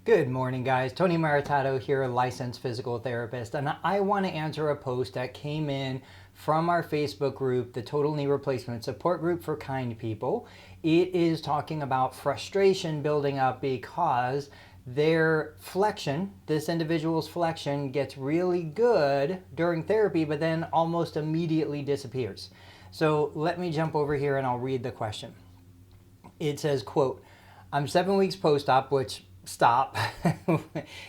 Good morning, guys. Tony Maritato here, licensed physical therapist, and I want to answer a post that came in from our Facebook group, the Total Knee Replacement Support Group for Kind People. It is talking about frustration building up because their flexion, this individual's flexion, gets really good during therapy, but then almost immediately disappears. So let me jump over here and I'll read the question. It says, quote, "I'm 7 weeks post-op," which stop.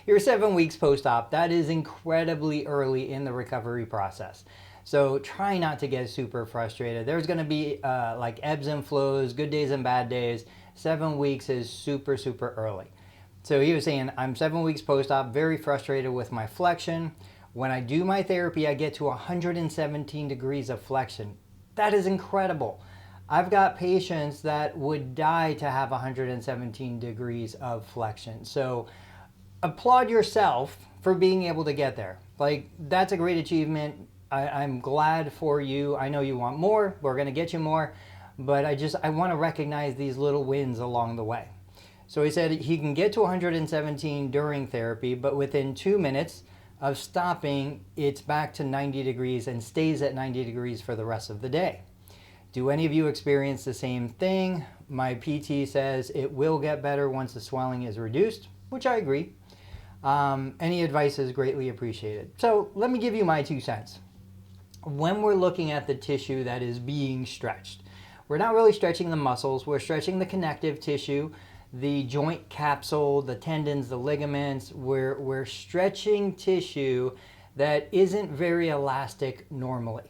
You're 7 weeks post-op. That is incredibly early in the recovery process. So try not to get super frustrated. There's going to be like ebbs and flows, good days and bad days. 7 weeks is super, super early. So he was saying, I'm 7 weeks post-op, very frustrated with my flexion. When I do my therapy, I get to 117 degrees of flexion. That is incredible. I've got patients that would die to have 117 degrees of flexion. So applaud yourself for being able to get there. Like, that's a great achievement. I'm glad for you. I know you want more. We're going to get you more. But I want to recognize these little wins along the way. So he said he can get to 117 during therapy, but within 2 minutes of stopping, it's back to 90 degrees and stays at 90 degrees for the rest of the day. Do any of you experience the same thing? My PT says it will get better once the swelling is reduced, which I agree. Any advice is greatly appreciated. So let me give you my 2 cents. When we're looking at the tissue that is being stretched, we're not really stretching the muscles, we're stretching the connective tissue, the joint capsule, the tendons, the ligaments. We're stretching tissue that isn't very elastic normally.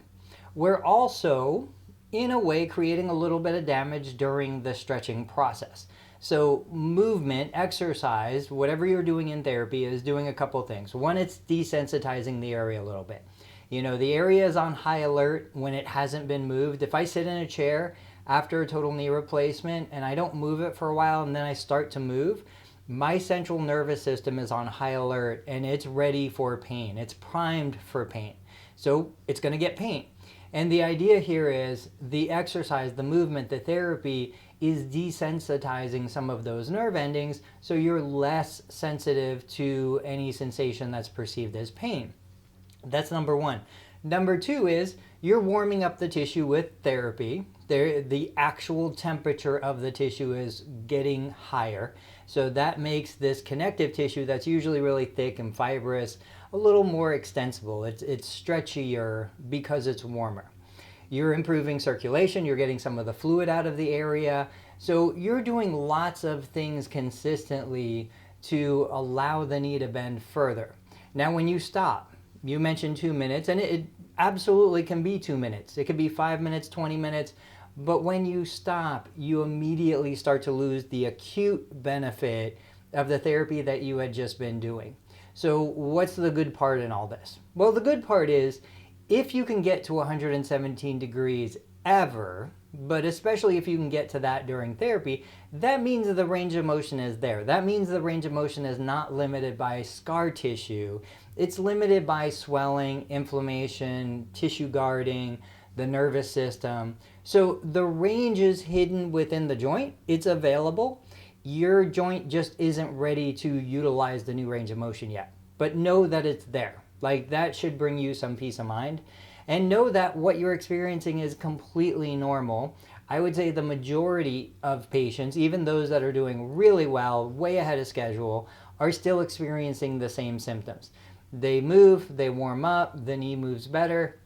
We're also, in a way, creating a little bit of damage during the stretching process. So movement, exercise, whatever you're doing in therapy is doing a couple things. One, it's desensitizing the area a little bit. You know, the area is on high alert when it hasn't been moved. If I sit in a chair after a total knee replacement and I don't move it for a while and then I start to move, my central nervous system is on high alert and it's ready for pain. It's primed for pain. So it's going to get pain. And the idea here is the exercise, the movement, the therapy is desensitizing some of those nerve endings so you're less sensitive to any sensation that's perceived as pain. That's number one. Number two is you're warming up the tissue with therapy. The actual temperature of the tissue is getting higher. So that makes this connective tissue that's usually really thick and fibrous a little more extensible. It's stretchier because it's warmer. You're improving circulation. You're getting some of the fluid out of the area. So you're doing lots of things consistently to allow the knee to bend further. Now, when you stop, you mentioned 2 minutes, and it absolutely can be 2 minutes. It could be 5 minutes, 20 minutes. But when you stop, you immediately start to lose the acute benefit of the therapy that you had just been doing. So what's the good part in all this? Well, the good part is if you can get to 117 degrees ever, but especially if you can get to that during therapy, that means the range of motion is there. That means the range of motion is not limited by scar tissue. It's limited by swelling, inflammation, tissue guarding, the nervous system. So the range is hidden within the joint. It's available. Your joint just isn't ready to utilize the new range of motion yet. But know that it's there. Like, that should bring you some peace of mind. And know that what you're experiencing is completely normal. I would say the majority of patients, even those that are doing really well, way ahead of schedule, are still experiencing the same symptoms. They move, they warm up, the knee moves better,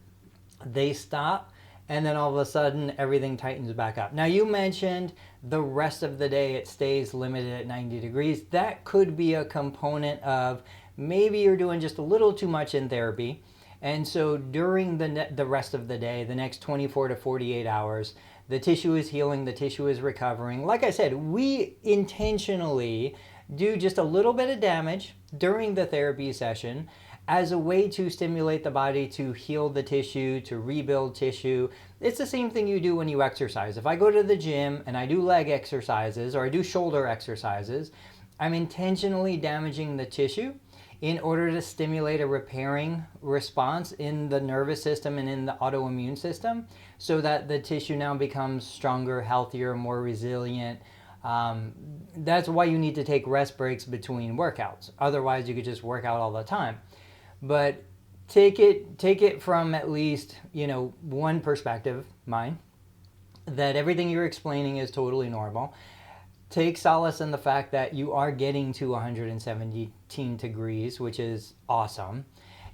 they stop, and then all of a sudden everything tightens back up. Now, you mentioned the rest of the day it stays limited at 90 degrees. That could be a component of maybe you're doing just a little too much in therapy. And so during the rest of the day, the next 24 to 48 hours, the tissue is healing, the tissue is recovering. Like I said, we intentionally do just a little bit of damage during the therapy session as a way to stimulate the body to heal the tissue, to rebuild tissue. It's the same thing you do when you exercise. If I go to the gym and I do leg exercises or I do shoulder exercises, I'm intentionally damaging the tissue in order to stimulate a repairing response in the nervous system and in the autoimmune system so that the tissue now becomes stronger, healthier, more resilient, That's why you need to take rest breaks between workouts. Otherwise, you could just work out all the time. But take it from at least, one perspective, mine, that everything you're explaining is totally normal. Take solace in the fact that you are getting to 117 degrees, which is awesome.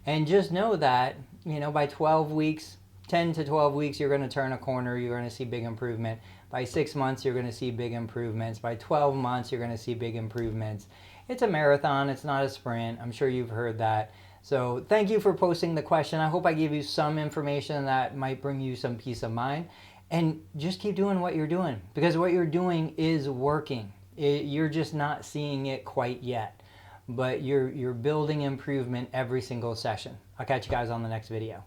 And just know that, by 12 weeks, 10 to 12 weeks, you're going to turn a corner. You're going to see big improvement. By 6 months, you're going to see big improvements. By 12 months, you're going to see big improvements. It's a marathon. It's not a sprint. I'm sure you've heard that. So thank you for posting the question. I hope I gave you some information that might bring you some peace of mind. And just keep doing what you're doing, because what you're doing is working. You're just not seeing it quite yet, but you're building improvement every single session. I'll catch you guys on the next video.